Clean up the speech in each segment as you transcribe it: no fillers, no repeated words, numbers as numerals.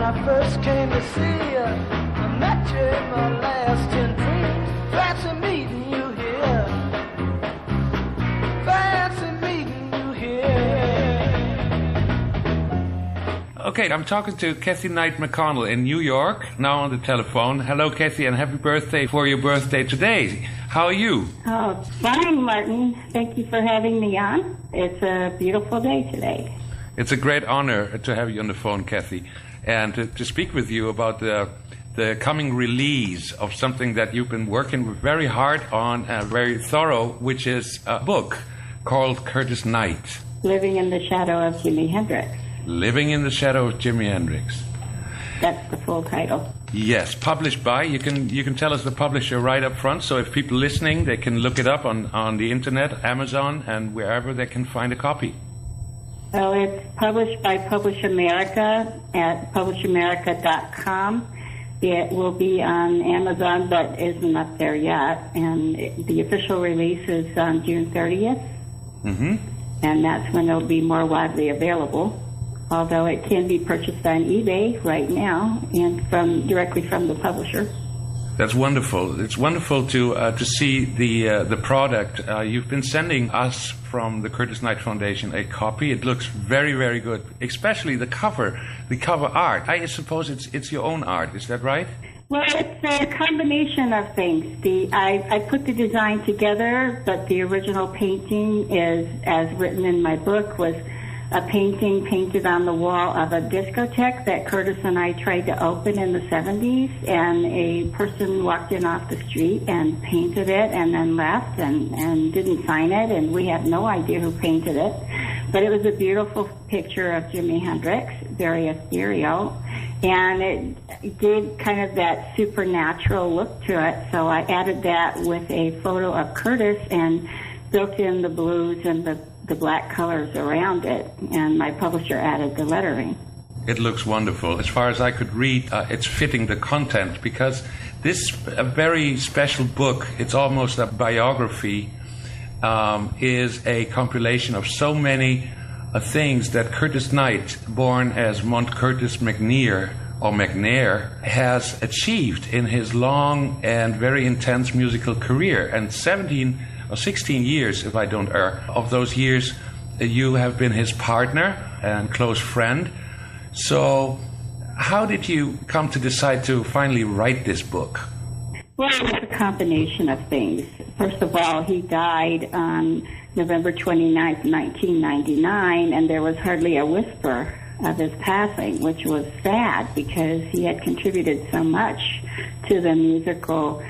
I first came to see you, I met you in my last 10 dreams. Fancy meeting you here. Fancy meeting you here. Okay, I'm talking to Kathy Knight-McConnell in New York, now on the telephone. Hello, Kathy, and happy birthday for your birthday today. How are you? Oh, fine, Martin. Thank you for having me on. It's a beautiful day today. It's a great honor to have you on the phone, Kathy, and to speak with you about the coming release of something that you've been working very hard on, very thorough, which is a book called Curtis Knight. Living in the Shadow of Jimi Hendrix. Living in the Shadow of Jimi Hendrix. That's the full title. Yes, published by, you can tell us the publisher right up front, so if people listening, they can look it up on the internet, Amazon, and wherever they can find a copy. Well, it's published by Publish America at publishamerica.com. It will be on Amazon, but isn't up there yet. And the official release is on June 30th. Mm-hmm. And that's when it'll be more widely available. Although it can be purchased on eBay right now and directly from the publisher. That's wonderful. It's wonderful to see the product. You've been sending us from the Curtis Knight Foundation a copy. It looks very, very good, especially the cover art. I suppose it's your own art. Is that right? Well, it's a combination of things. I put the design together, but the original painting is, as written in my book, was a painting painted on the wall of a discotheque that Curtis and I tried to open in the 70s, and a person walked in off the street and painted it and then left and didn't sign it, and we have no idea who painted it. But it was a beautiful picture of Jimi Hendrix, very ethereal, and it gave kind of that supernatural look to it, so I added that with a photo of Curtis and built in the blues and the black colors around it, and my publisher added the lettering. It looks wonderful. As far as I could read, it's fitting the content, because this a very special book, it's almost a biography, is a compilation of so many things that Curtis Knight, born as Mont Curtis McNair, has achieved in his long and very intense musical career. And 17 or 16 years, if I don't err, of those years, you have been his partner and close friend. So how did you come to decide to finally write this book? Well, it was a combination of things. First of all, he died on November 29th, 1999, and there was hardly a whisper of his passing, which was sad because he had contributed so much to the musical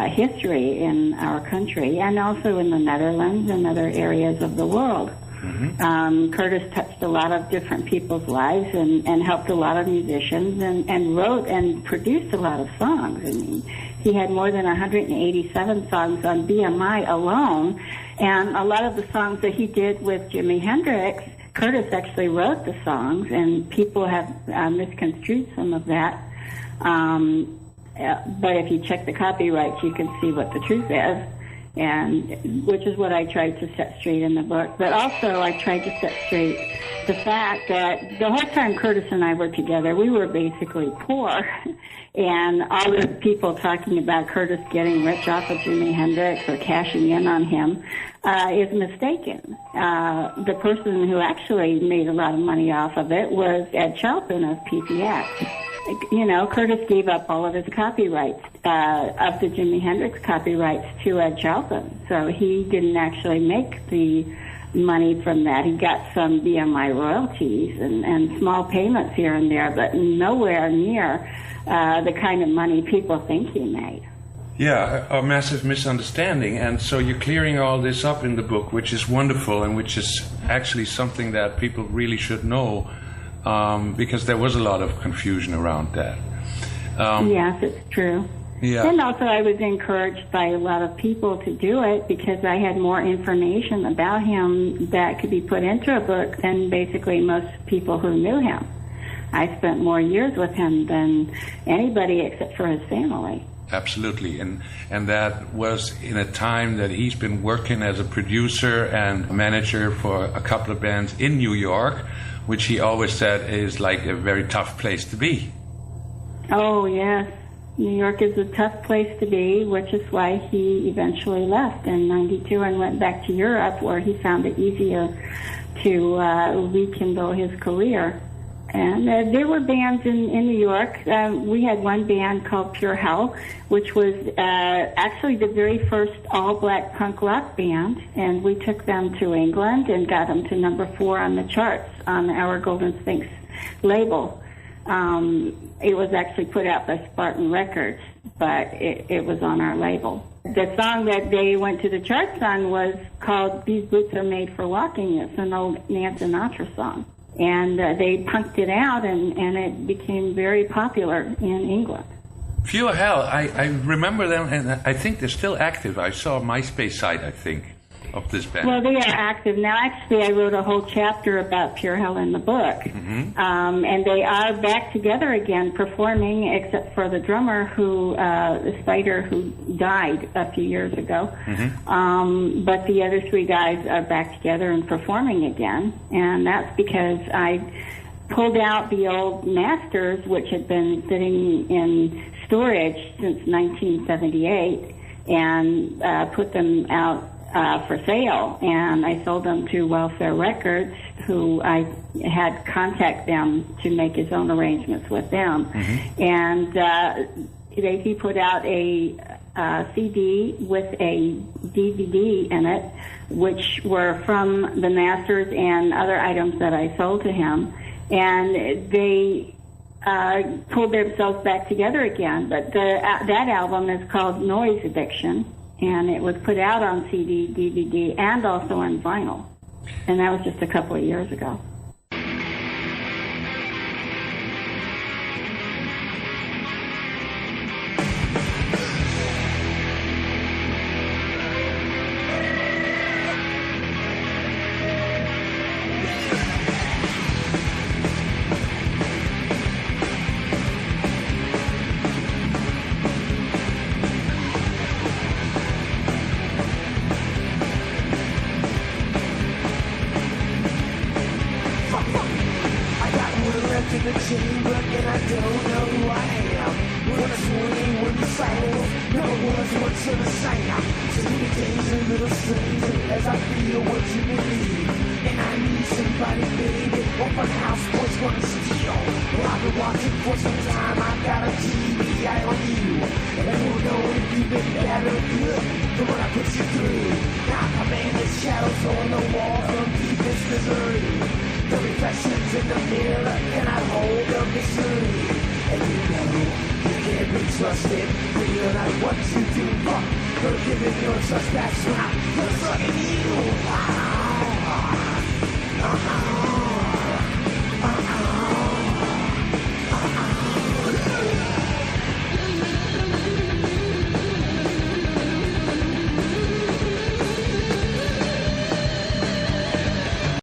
history in our country, and also in the Netherlands and other areas of the world. Mm-hmm. Curtis touched a lot of different people's lives and helped a lot of musicians and wrote and produced a lot of songs. I mean, he had more than 187 songs on BMI alone, and a lot of the songs that he did with Jimi Hendrix, Curtis actually wrote the songs, and people have misconstrued some of that. But if you check the copyrights, you can see what the truth is, and which is what I tried to set straight in the book. But also I tried to set straight the fact that the whole time Curtis and I were together, we were basically poor. And all the people talking about Curtis getting rich off of Jimi Hendrix or cashing in on him is mistaken. The person who actually made a lot of money off of it was Ed Chalpin of PPX. You know, Curtis gave up all of his copyrights, of the Jimi Hendrix copyrights, to Ed Chalpin. So he didn't actually make the money from that. He got some BMI royalties and small payments here and there, but nowhere near the kind of money people think he made. Yeah, a massive misunderstanding. And so you're clearing all this up in the book, which is wonderful, and which is actually something that people really should know. Because there was a lot of confusion around that. Yes, it's true. Yeah. And also I was encouraged by a lot of people to do it because I had more information about him that could be put into a book than basically most people who knew him. I spent more years with him than anybody except for his family. Absolutely, and that was in a time that he's been working as a producer and manager for a couple of bands in New York, which he always said is like a very tough place to be. Oh, yes. New York is a tough place to be, which is why he eventually left in '92 and went back to Europe, where he found it easier to rekindle his career. And there were bands in New York. We had one band called Pure Hell, which was actually the very first all-black punk rock band, and we took them to England and got them to number 4 on the charts on our Golden Sphinx label. It was actually put out by Spartan Records, but it was on our label. The song that they went to the charts on was called These Boots Are Made for Walking. It's an old Nancy Sinatra song. And they punked it out, and it became very popular in England. Pure Hell, I remember them, and I think they're still active. I saw a MySpace site, I think, of this band. Well, they are active now. Actually, I wrote a whole chapter about Pure Hell in the book. And they are back together again performing, except for the drummer, the Spider, who died a few years ago. But the other 3 guys are back together and performing again. And that's because I pulled out the old masters, which had been sitting in storage since 1978, and put them out for sale, and I sold them to Welfare Records, who I had contact them to make his own arrangements with them. And he put out a CD with a DVD in it, which were from the masters and other items that I sold to him. And they pulled themselves back together again. But that album is called Noise Addiction, and it was put out on CD, DVD, and also on vinyl. And that was just a couple of years ago. Trusted, figuring out what to do, but you're giving your suspects when I'm sucking you.